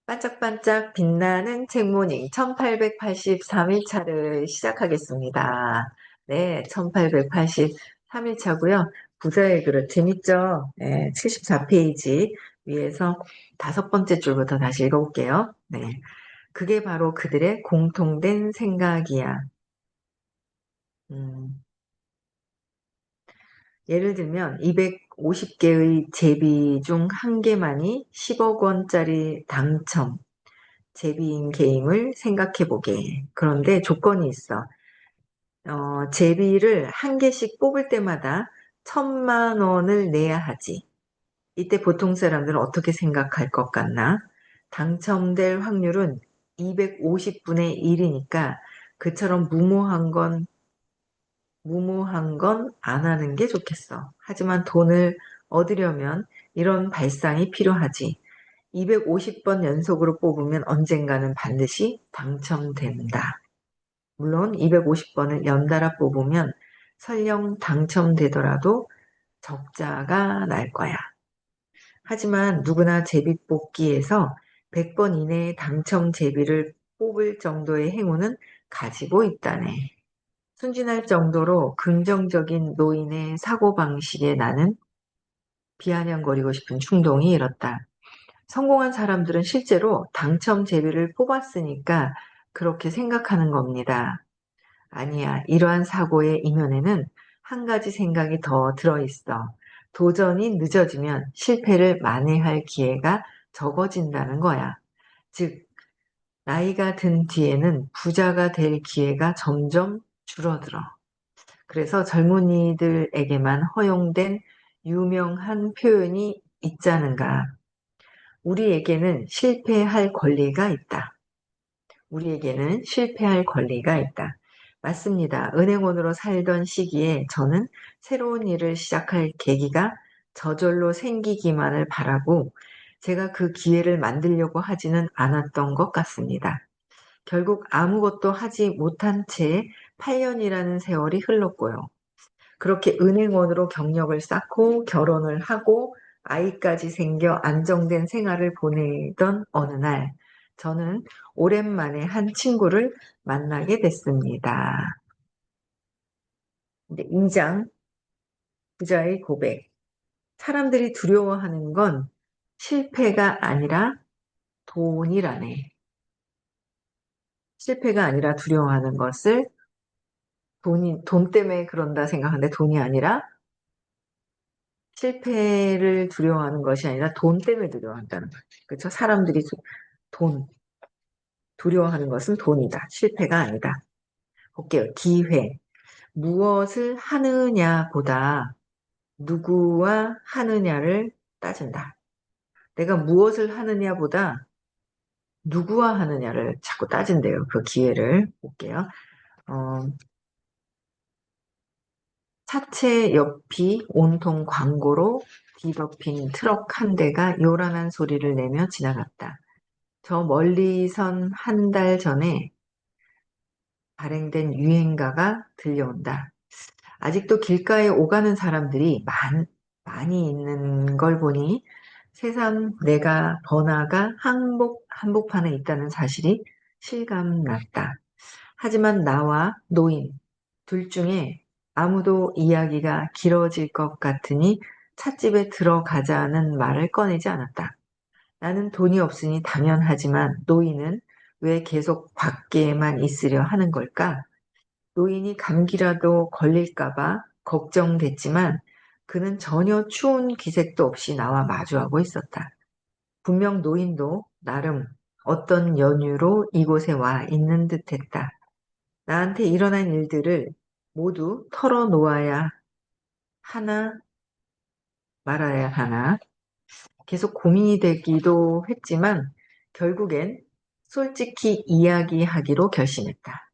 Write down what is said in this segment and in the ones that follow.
반짝반짝 빛나는 책모닝 1883일차를 시작하겠습니다. 네, 1883일차고요. 부자의 그릇 재밌죠? 네, 74페이지 위에서 5번째 줄부터 다시 읽어볼게요. 네, 그게 바로 그들의 공통된 생각이야. 음, 예를 들면 250개의 제비 중 한 개만이 10억 원짜리 당첨. 제비인 게임을 생각해보게. 그런데 조건이 있어. 제비를 한 개씩 뽑을 때마다 1,000만 원을 내야 하지. 이때 보통 사람들은 어떻게 생각할 것 같나? 당첨될 확률은 250분의 1이니까 그처럼 무모한 건 안 하는 게 좋겠어. 하지만 돈을 얻으려면 이런 발상이 필요하지. 250번 연속으로 뽑으면 언젠가는 반드시 당첨된다. 물론 250번을 연달아 뽑으면 설령 당첨되더라도 적자가 날 거야. 하지만 누구나 제비뽑기에서 100번 이내에 당첨 제비를 뽑을 정도의 행운은 가지고 있다네. 순진할 정도로 긍정적인 노인의 사고방식에 나는 비아냥거리고 싶은 충동이 일었다. 성공한 사람들은 실제로 당첨 제비를 뽑았으니까 그렇게 생각하는 겁니다. 아니야, 이러한 사고의 이면에는 한 가지 생각이 더 들어있어. 도전이 늦어지면 실패를 만회할 기회가 적어진다는 거야. 즉, 나이가 든 뒤에는 부자가 될 기회가 점점 줄어들어. 그래서 젊은이들에게만 허용된 유명한 표현이 있자는가. 우리에게는 실패할 권리가 있다. 우리에게는 실패할 권리가 있다. 맞습니다. 은행원으로 살던 시기에 저는 새로운 일을 시작할 계기가 저절로 생기기만을 바라고 제가 그 기회를 만들려고 하지는 않았던 것 같습니다. 결국 아무것도 하지 못한 채 8년이라는 세월이 흘렀고요. 그렇게 은행원으로 경력을 쌓고 결혼을 하고 아이까지 생겨 안정된 생활을 보내던 어느 날, 저는 오랜만에 한 친구를 만나게 됐습니다. 이제 2장, 부자의 고백. 사람들이 두려워하는 건 실패가 아니라 돈이라네. 실패가 아니라 두려워하는 것을 돈 때문에 그런다 생각하는데 돈이 아니라 실패를 두려워하는 것이 아니라 돈 때문에 두려워한다는 거죠. 그렇죠? 사람들이 돈, 두려워하는 것은 돈이다. 실패가 아니다. 볼게요. 기회. 무엇을 하느냐보다 누구와 하느냐를 따진다. 내가 무엇을 하느냐보다 누구와 하느냐를 자꾸 따진대요. 그 기회를 볼게요. 어, 차체 옆이 온통 광고로 뒤덮인 트럭 한 대가 요란한 소리를 내며 지나갔다. 저 멀리선 한 달 전에 발행된 유행가가 들려온다. 아직도 길가에 오가는 사람들이 많이 있는 걸 보니 새삼 내가 번화가 한복판에 있다는 사실이 실감났다. 하지만 나와 노인 둘 중에 아무도 이야기가 길어질 것 같으니 찻집에 들어가자는 말을 꺼내지 않았다. 나는 돈이 없으니 당연하지만 노인은 왜 계속 밖에만 있으려 하는 걸까? 노인이 감기라도 걸릴까봐 걱정됐지만 그는 전혀 추운 기색도 없이 나와 마주하고 있었다. 분명 노인도 나름 어떤 연유로 이곳에 와 있는 듯 했다. 나한테 일어난 일들을 모두 털어놓아야 하나 말아야 하나 계속 고민이 되기도 했지만 결국엔 솔직히 이야기하기로 결심했다.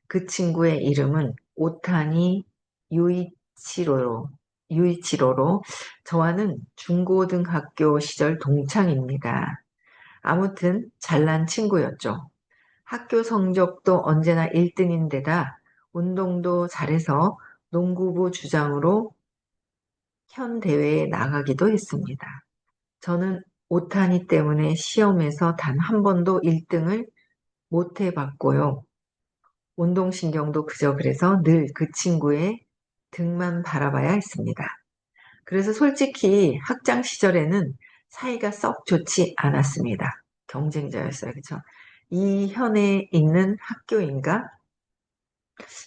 그 친구의 이름은 오타니 유이치로로, 유이치로로 저와는 중고등학교 시절 동창입니다. 아무튼 잘난 친구였죠. 학교 성적도 언제나 1등인데다 운동도 잘해서 농구부 주장으로 현 대회에 나가기도 했습니다. 저는 오타니 때문에 시험에서 단 한 번도 1등을 못 해봤고요. 운동신경도 그저 그래서 늘 그 친구의 등만 바라봐야 했습니다. 그래서 솔직히 학창 시절에는 사이가 썩 좋지 않았습니다. 경쟁자였어요. 그렇죠? 이 현에 있는 학교인가?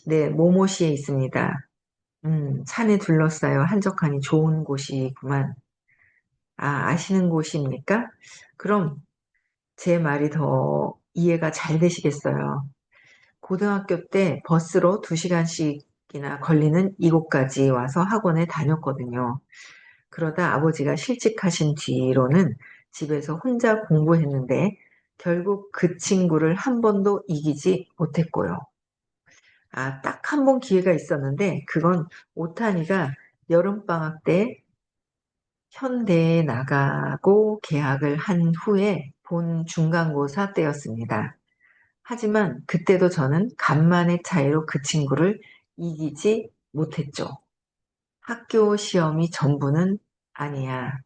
네, 모모시에 있습니다. 산에 둘러싸여 한적하니 좋은 곳이구만. 아, 아시는 곳입니까? 그럼 제 말이 더 이해가 잘 되시겠어요. 고등학교 때 버스로 2시간씩이나 걸리는 이곳까지 와서 학원에 다녔거든요. 그러다 아버지가 실직하신 뒤로는 집에서 혼자 공부했는데 결국 그 친구를 한 번도 이기지 못했고요. 아, 딱 한 번 기회가 있었는데 그건 오타니가 여름방학 때 현대에 나가고 개학을 한 후에 본 중간고사 때였습니다. 하지만 그때도 저는 간만의 차이로 그 친구를 이기지 못했죠. 학교 시험이 전부는 아니야.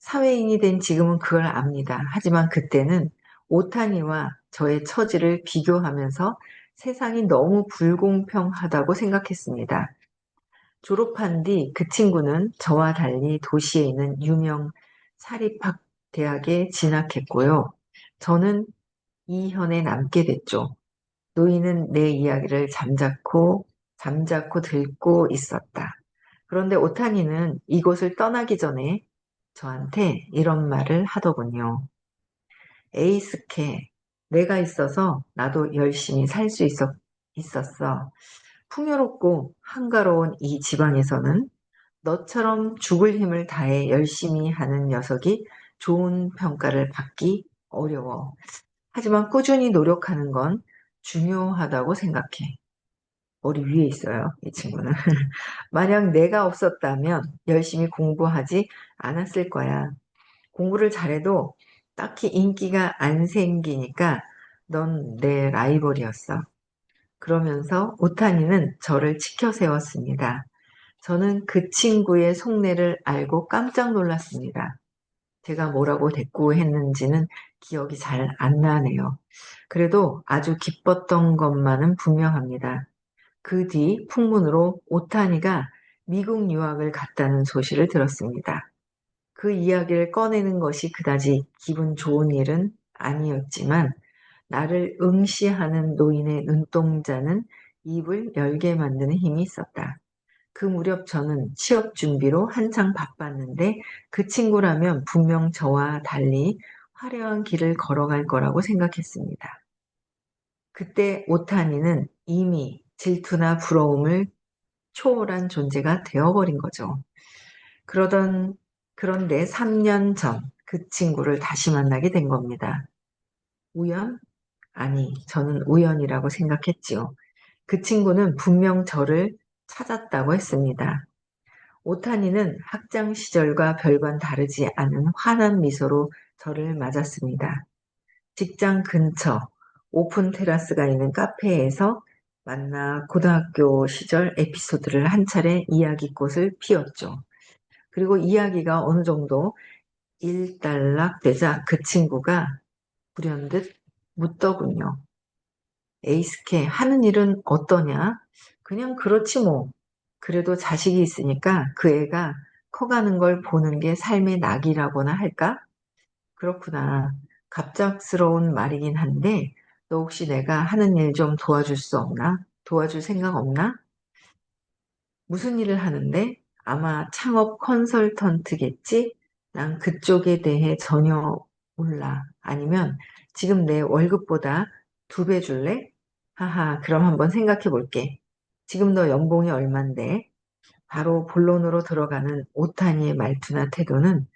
사회인이 된 지금은 그걸 압니다. 하지만 그때는 오타니와 저의 처지를 비교하면서 세상이 너무 불공평하다고 생각했습니다. 졸업한 뒤 그 친구는 저와 달리 도시에 있는 유명 사립학 대학에 진학했고요. 저는 이 현에 남게 됐죠. 노인은 내 이야기를 잠자코 듣고 있었다. 그런데 오타니는 이곳을 떠나기 전에 저한테 이런 말을 하더군요. 에이스케, 내가 있어서 나도 열심히 살 수 있었어. 풍요롭고 한가로운 이 지방에서는 너처럼 죽을 힘을 다해 열심히 하는 녀석이 좋은 평가를 받기 어려워. 하지만 꾸준히 노력하는 건 중요하다고 생각해. 머리 위에 있어요, 이 친구는. 만약 내가 없었다면 열심히 공부하지 않았을 거야. 공부를 잘해도 딱히 인기가 안 생기니까 넌 내 라이벌이었어. 그러면서 오타니는 저를 치켜 세웠습니다. 저는 그 친구의 속내를 알고 깜짝 놀랐습니다. 제가 뭐라고 대꾸했는지는 기억이 잘 안 나네요. 그래도 아주 기뻤던 것만은 분명합니다. 그 뒤 풍문으로 오타니가 미국 유학을 갔다는 소식을 들었습니다. 그 이야기를 꺼내는 것이 그다지 기분 좋은 일은 아니었지만 나를 응시하는 노인의 눈동자는 입을 열게 만드는 힘이 있었다. 그 무렵 저는 취업 준비로 한창 바빴는데 그 친구라면 분명 저와 달리 화려한 길을 걸어갈 거라고 생각했습니다. 그때 오타니는 이미 질투나 부러움을 초월한 존재가 되어버린 거죠. 그러던, 그런데 3년 전 그 친구를 다시 만나게 된 겁니다. 우연? 아니, 저는 우연이라고 생각했지요. 그 친구는 분명 저를 찾았다고 했습니다. 오타니는 학창 시절과 별반 다르지 않은 환한 미소로 저를 맞았습니다. 직장 근처 오픈 테라스가 있는 카페에서 만나 고등학교 시절 에피소드를 한 차례 이야기꽃을 피웠죠. 그리고 이야기가 어느 정도 일단락되자 그 친구가 불현듯 묻더군요. 에이스케, 하는 일은 어떠냐? 그냥 그렇지 뭐. 그래도 자식이 있으니까 그 애가 커가는 걸 보는 게 삶의 낙이라고나 할까? 그렇구나. 갑작스러운 말이긴 한데, 너 혹시 내가 하는 일 좀 도와줄 수 없나? 도와줄 생각 없나? 무슨 일을 하는데? 아마 창업 컨설턴트겠지? 난 그쪽에 대해 전혀 몰라. 아니면 지금 내 월급보다 2배 줄래? 하하, 그럼 한번 생각해 볼게. 지금 너 연봉이 얼만데? 바로 본론으로 들어가는 오타니의 말투나 태도는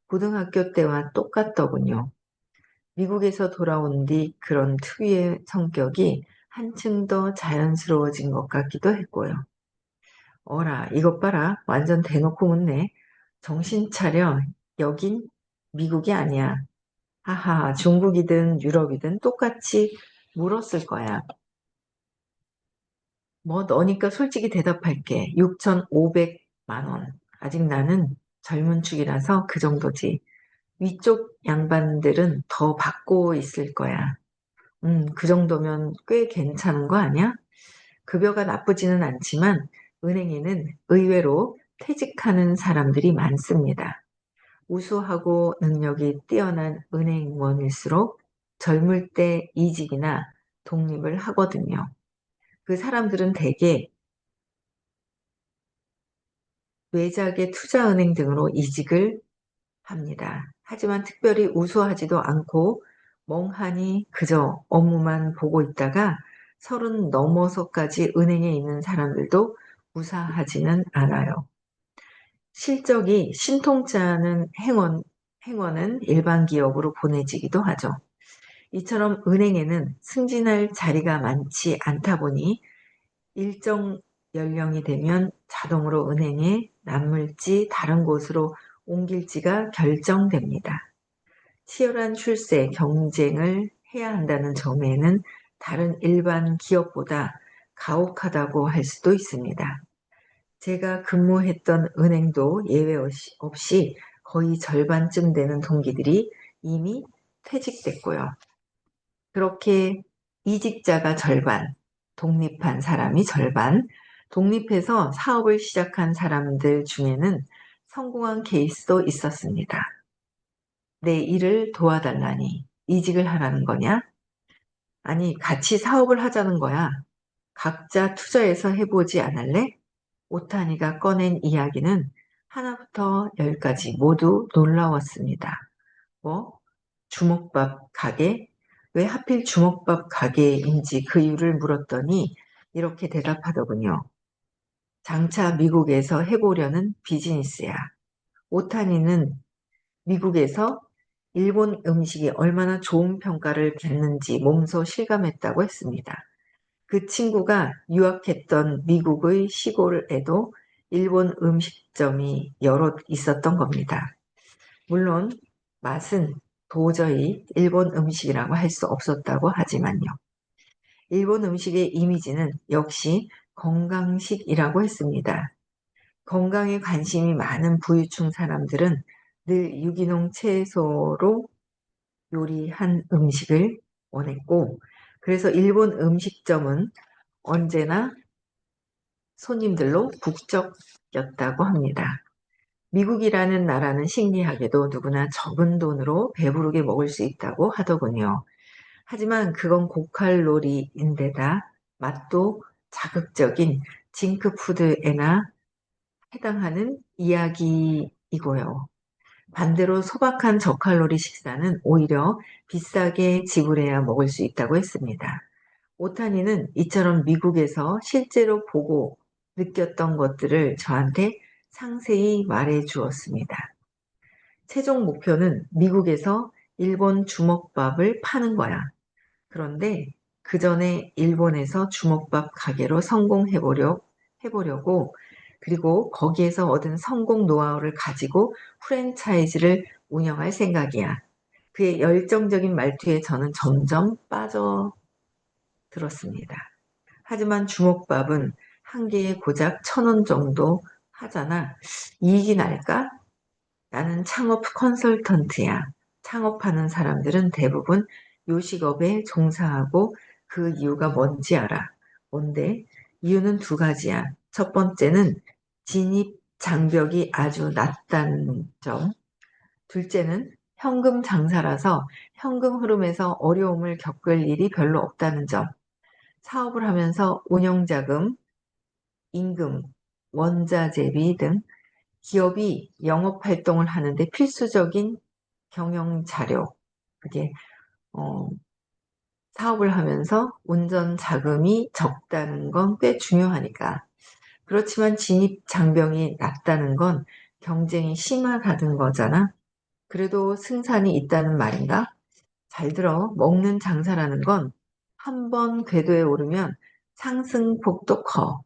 고등학교 때와 똑같더군요. 미국에서 돌아온 뒤 그런 특유의 성격이 한층 더 자연스러워진 것 같기도 했고요. 어라, 이것 봐라. 완전 대놓고 묻네. 정신 차려. 여긴 미국이 아니야. 하하, 중국이든 유럽이든 똑같이 물었을 거야. 뭐 너니까 솔직히 대답할게. 6,500만 원. 아직 나는 젊은 축이라서 그 정도지. 위쪽 양반들은 더 받고 있을 거야. 그 정도면 꽤 괜찮은 거 아니야? 급여가 나쁘지는 않지만 은행에는 의외로 퇴직하는 사람들이 많습니다. 우수하고 능력이 뛰어난 은행원일수록 젊을 때 이직이나 독립을 하거든요. 그 사람들은 대개 외작의 투자은행 등으로 이직을 합니다. 하지만 특별히 우수하지도 않고 멍하니 그저 업무만 보고 있다가 30 넘어서까지 은행에 있는 사람들도 무사하지는 않아요. 실적이 신통치 않은 행원은 일반 기업으로 보내지기도 하죠. 이처럼 은행에는 승진할 자리가 많지 않다 보니 일정 연령이 되면 자동으로 은행에 남을지 다른 곳으로 옮길지가 결정됩니다. 치열한 출세 경쟁을 해야 한다는 점에는 다른 일반 기업보다 가혹하다고 할 수도 있습니다. 제가 근무했던 은행도 예외 없이 거의 절반쯤 되는 동기들이 이미 퇴직됐고요. 그렇게 이직자가 절반, 독립한 사람이 절반, 독립해서 사업을 시작한 사람들 중에는 성공한 케이스도 있었습니다. 내 일을 도와달라니 이직을 하라는 거냐? 아니, 같이 사업을 하자는 거야. 각자 투자해서 해보지 않을래? 오타니가 꺼낸 이야기는 하나부터 열까지 모두 놀라웠습니다. 뭐? 주먹밥 가게? 왜 하필 주먹밥 가게인지 그 이유를 물었더니 이렇게 대답하더군요. 장차 미국에서 해보려는 비즈니스야. 오타니는 미국에서 일본 음식이 얼마나 좋은 평가를 받는지 몸소 실감했다고 했습니다. 그 친구가 유학했던 미국의 시골에도 일본 음식점이 여럿 있었던 겁니다. 물론 맛은 도저히 일본 음식이라고 할 수 없었다고 하지만요. 일본 음식의 이미지는 역시 건강식이라고 했습니다. 건강에 관심이 많은 부유층 사람들은 늘 유기농 채소로 요리한 음식을 원했고, 그래서 일본 음식점은 언제나 손님들로 북적였다고 합니다. 미국이라는 나라는 신기하게도 누구나 적은 돈으로 배부르게 먹을 수 있다고 하더군요. 하지만 그건 고칼로리인데다 맛도 자극적인 징크푸드에나 해당하는 이야기이고요. 반대로 소박한 저칼로리 식사는 오히려 비싸게 지불해야 먹을 수 있다고 했습니다. 오타니는 이처럼 미국에서 실제로 보고 느꼈던 것들을 저한테 상세히 말해 주었습니다. 최종 목표는 미국에서 일본 주먹밥을 파는 거야. 그런데 그 전에 일본에서 주먹밥 가게로 해보려고 그리고 거기에서 얻은 성공 노하우를 가지고 프랜차이즈를 운영할 생각이야. 그의 열정적인 말투에 저는 점점 빠져들었습니다. 하지만 주먹밥은 한 개에 고작 1,000원 정도 하잖아. 이익이 날까? 나는 창업 컨설턴트야. 창업하는 사람들은 대부분 요식업에 종사하고 그 이유가 뭔지 알아. 뭔데? 이유는 두 가지야. 첫 번째는 진입 장벽이 아주 낮다는 점. 둘째는 현금 장사라서 현금 흐름에서 어려움을 겪을 일이 별로 없다는 점. 사업을 하면서 운영자금, 임금, 원자재비 등 기업이 영업 활동을 하는데 필수적인 경영 자료, 그게 어, 사업을 하면서 운전 자금이 적다는 건 꽤 중요하니까. 그렇지만 진입 장벽이 낮다는 건 경쟁이 심하다는 거잖아. 그래도 승산이 있다는 말인가? 잘 들어. 먹는 장사라는 건 한 번 궤도에 오르면 상승폭도 커.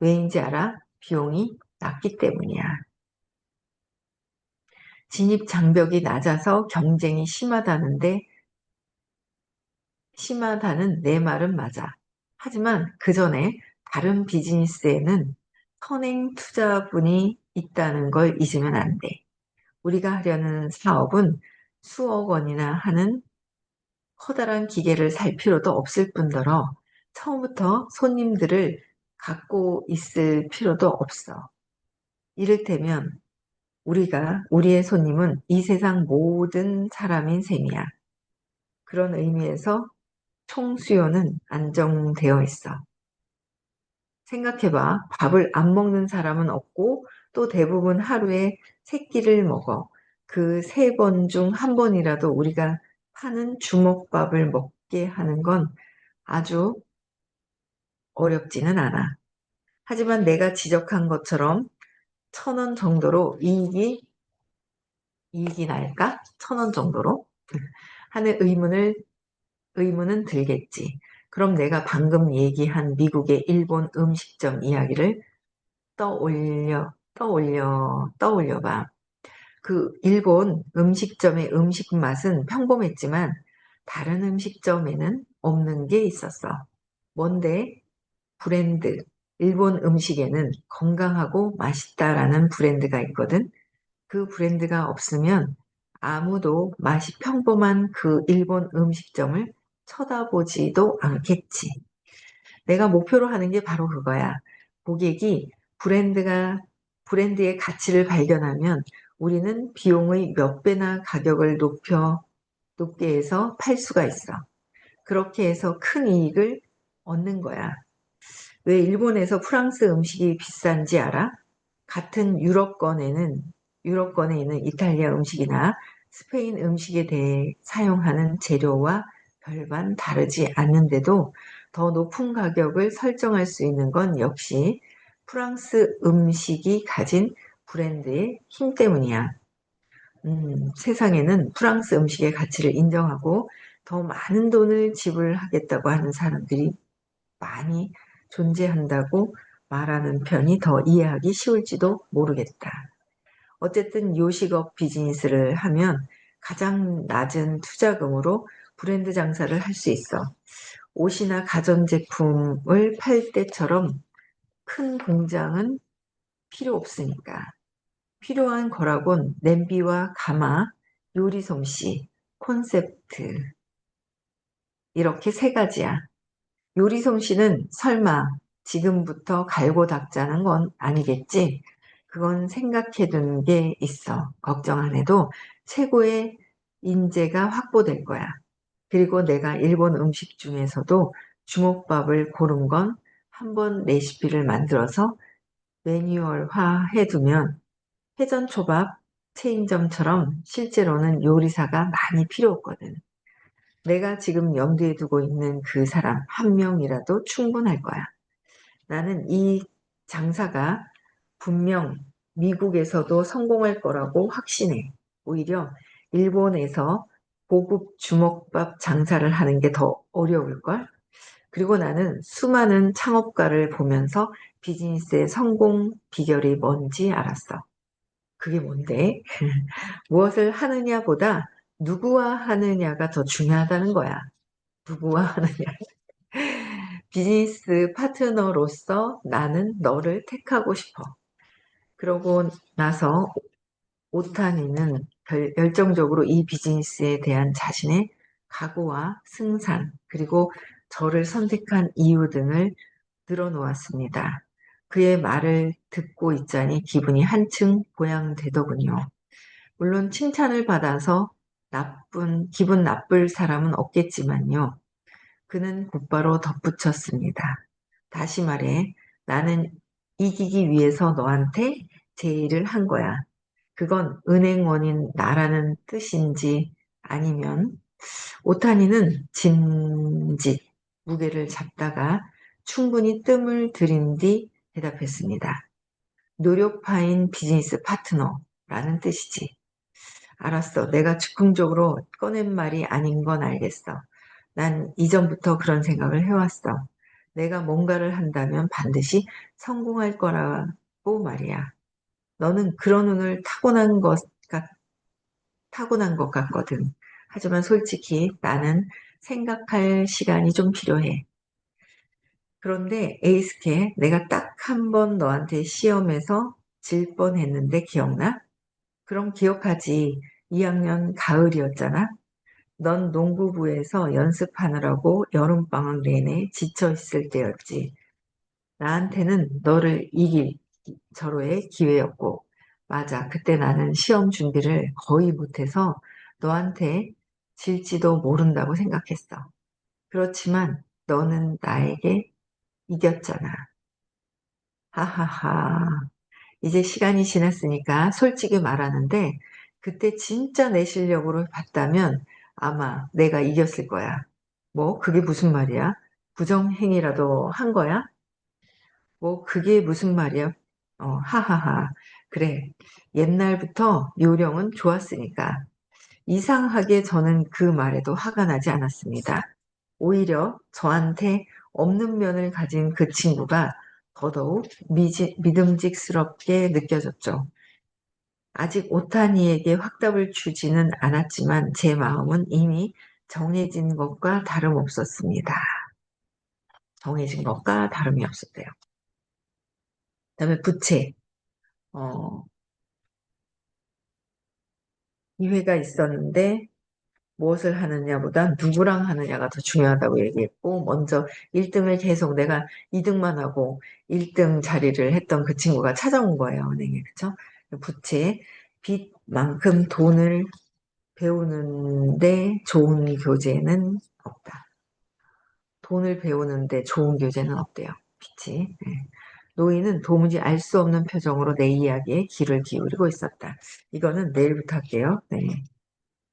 왜인지 알아? 비용이 낮기 때문이야. 진입 장벽이 낮아서 경쟁이 심하다는 내 말은 맞아. 하지만 그 전에 다른 비즈니스에는 선행 투자분이 있다는 걸 잊으면 안 돼. 우리가 하려는 사업은 수억 원이나 하는 커다란 기계를 살 필요도 없을 뿐더러 처음부터 손님들을 갖고 있을 필요도 없어. 이를테면 우리의 손님은 이 세상 모든 사람인 셈이야. 그런 의미에서 총수요는 안정되어 있어. 생각해봐. 밥을 안 먹는 사람은 없고 또 대부분 하루에 세 끼를 먹어. 그 세 번 중 한 번이라도 우리가 파는 주먹밥을 먹게 하는 건 아주 어렵지는 않아. 하지만 내가 지적한 것처럼 1,000원 정도로 이익이 날까? 1,000원 정도로? 하는 의문은 들겠지. 그럼 내가 방금 얘기한 미국의 일본 음식점 이야기를 떠올려봐. 그 일본 음식점의 음식 맛은 평범했지만 다른 음식점에는 없는 게 있었어. 뭔데? 브랜드. 일본 음식에는 건강하고 맛있다라는 브랜드가 있거든. 그 브랜드가 없으면 아무도 맛이 평범한 그 일본 음식점을 쳐다보지도 않겠지. 내가 목표로 하는 게 바로 그거야. 고객이 브랜드의 가치를 발견하면 우리는 비용의 몇 배나 가격을 높게 해서 팔 수가 있어. 그렇게 해서 큰 이익을 얻는 거야. 왜 일본에서 프랑스 음식이 비싼지 알아? 같은 유럽권에 있는 이탈리아 음식이나 스페인 음식에 대해 사용하는 재료와 별반 다르지 않는데도 더 높은 가격을 설정할 수 있는 건 역시 프랑스 음식이 가진 브랜드의 힘 때문이야. 세상에는 프랑스 음식의 가치를 인정하고 더 많은 돈을 지불하겠다고 하는 사람들이 많이 존재한다고 말하는 편이 더 이해하기 쉬울지도 모르겠다. 어쨌든 요식업 비즈니스를 하면 가장 낮은 투자금으로 브랜드 장사를 할 수 있어. 옷이나 가전제품을 팔 때처럼 큰 공장은 필요 없으니까. 필요한 거라곤 냄비와 가마, 요리 솜씨, 콘셉트 이렇게 세 가지야. 요리 솜씨는 설마 지금부터 갈고 닦자는 건 아니겠지? 그건 생각해 둔 게 있어. 걱정 안 해도 최고의 인재가 확보될 거야. 그리고 내가 일본 음식 중에서도 주먹밥을 고른 건 한번 레시피를 만들어서 매뉴얼화 해두면 회전초밥 체인점처럼 실제로는 요리사가 많이 필요 없거든. 내가 지금 염두에 두고 있는 그 사람 한 명이라도 충분할 거야. 나는 이 장사가 분명 미국에서도 성공할 거라고 확신해. 오히려 일본에서 고급 주먹밥 장사를 하는 게 더 어려울걸? 그리고 나는 수많은 창업가를 보면서 비즈니스의 성공 비결이 뭔지 알았어. 그게 뭔데? 무엇을 하느냐보다 누구와 하느냐가 더 중요하다는 거야. 누구와 하느냐. 비즈니스 파트너로서 나는 너를 택하고 싶어. 그러고 나서 오타니는 열정적으로 이 비즈니스에 대한 자신의 각오와 승산, 그리고 저를 선택한 이유 등을 늘어놓았습니다. 그의 말을 듣고 있자니 기분이 한층 고양되더군요. 물론 칭찬을 받아서 기분 나쁠 사람은 없겠지만요. 그는 곧바로 덧붙였습니다. 다시 말해, 나는 이기기 위해서 너한테 제의를 한 거야. 그건 은행원인 나라는 뜻인지 아니면 오타니는 진짓 무게를 잡다가 충분히 뜸을 들인 뒤 대답했습니다. 노력파인 비즈니스 파트너라는 뜻이지. 알았어. 내가 즉흥적으로 꺼낸 말이 아닌 건 알겠어. 난 이전부터 그런 생각을 해왔어. 내가 뭔가를 한다면 반드시 성공할 거라고 말이야. 너는 그런 운을 타고난 것 같거든. 하지만 솔직히 나는 생각할 시간이 좀 필요해. 그런데 에이스케, 내가 딱 한 번 너한테 시험에서 질 뻔했는데 기억나? 그럼 기억하지. 2학년 가을이었잖아. 넌 농구부에서 연습하느라고 여름방학 내내 지쳐있을 때였지. 나한테는 너를 이길 절호의 기회였고, 맞아. 그때 나는 시험 준비를 거의 못해서 너한테 질지도 모른다고 생각했어. 그렇지만 너는 나에게 이겼잖아. 하하하. 이제 시간이 지났으니까 솔직히 말하는데, 그때 진짜 내 실력으로 봤다면 아마 내가 이겼을 거야. 뭐, 그게 무슨 말이야? 부정행위라도 한 거야? 뭐, 그게 무슨 말이야? 하하하. 그래. 옛날부터 요령은 좋았으니까. 이상하게 저는 그 말에도 화가 나지 않았습니다. 오히려 저한테 없는 면을 가진 그 친구가 더더욱 믿음직스럽게 느껴졌죠. 아직 오타니에게 확답을 주지는 않았지만 제 마음은 이미 정해진 것과 다름없었습니다. 정해진 것과 다름이 없었대요. 그다음에 부채. 어, 기회가 있었는데 무엇을 하느냐보다 누구랑 하느냐가 더 중요하다고 얘기했고, 먼저 1등을 계속 내가 2등만 하고 1등 자리를 했던 그 친구가 찾아온 거예요, 은행에. 그쵸? 부채, 빚만큼 돈을 배우는데 좋은 교재는 없다. 돈을 배우는데 좋은 교재는 없대요. 빚이. 네. 노인은 도무지 알 수 없는 표정으로 내 이야기에 귀를 기울이고 있었다. 이거는 내일부터 할게요. 네.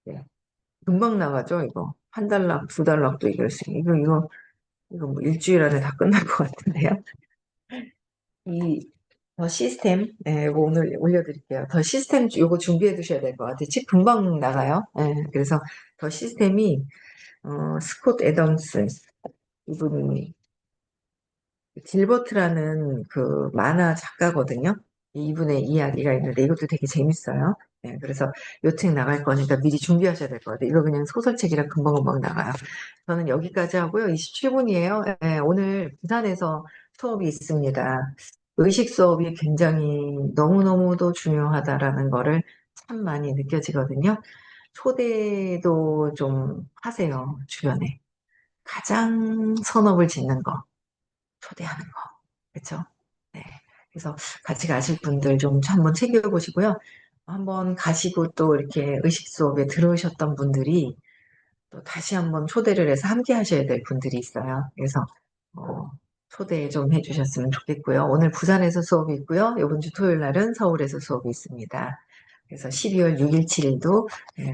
네. 금방 나가죠, 이거. 한 달락, 두 달락도 이길 수 있는. 이거 뭐 일주일 안에 다 끝날 것 같은데요. 이, 더 시스템, 네, 이거 오늘 올려드릴게요. 더 시스템, 이거 준비해 두셔야 될 것 같아요. 집 금방 나가요. 네, 그래서 더 시스템이, 스콧 애덤스, 이분이 길버트라는 그 만화 작가거든요. 이분의 이야기가 있는데 이것도 되게 재밌어요. 네, 그래서 요 책 나갈 거니까 미리 준비하셔야 될 것 같아요. 이거 그냥 소설책이라 금방금방 나가요. 저는 여기까지 하고요. 27분이에요. 오늘 부산에서 수업이 있습니다. 의식 수업이 굉장히 너무너무도 중요하다라는 거를 참 많이 느껴지거든요. 초대도 좀 하세요, 주변에. 가장 선업을 짓는 거. 초대하는 거. 그렇죠? 네. 그래서 같이 가실 분들 좀 한번 챙겨보시고요. 한번 가시고 또 이렇게 의식 수업에 들어오셨던 분들이 또 다시 한번 초대를 해서 함께 하셔야 될 분들이 있어요. 그래서 어, 초대 좀 해주셨으면 좋겠고요. 오늘 부산에서 수업이 있고요. 이번 주 토요일 날은 서울에서 수업이 있습니다. 그래서 12월 6일, 7일도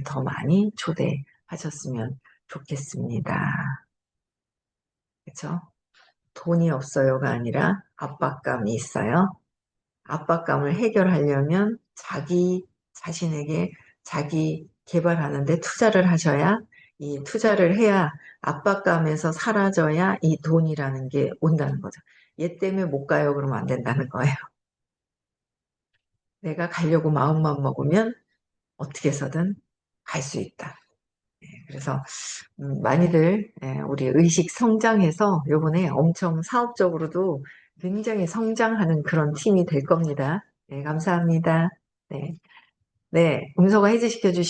더 많이 초대하셨으면 좋겠습니다. 그렇죠? 돈이 없어요가 아니라 압박감이 있어요. 압박감을 해결하려면 자기 자신에게 자기 개발하는데 투자를 하셔야 이 투자를 해야 압박감에서 사라져야 이 돈이라는 게 온다는 거죠. 얘 때문에 못 가요. 그러면 안 된다는 거예요. 내가 가려고 마음만 먹으면 어떻게 해서든 갈 수 있다. 그래서 많이들 우리 의식 성장해서 요번에 엄청 사업적으로도 굉장히 성장하는 그런 팀이 될 겁니다. 네, 감사합니다. 네, 네, 음소거 해제시켜 주시고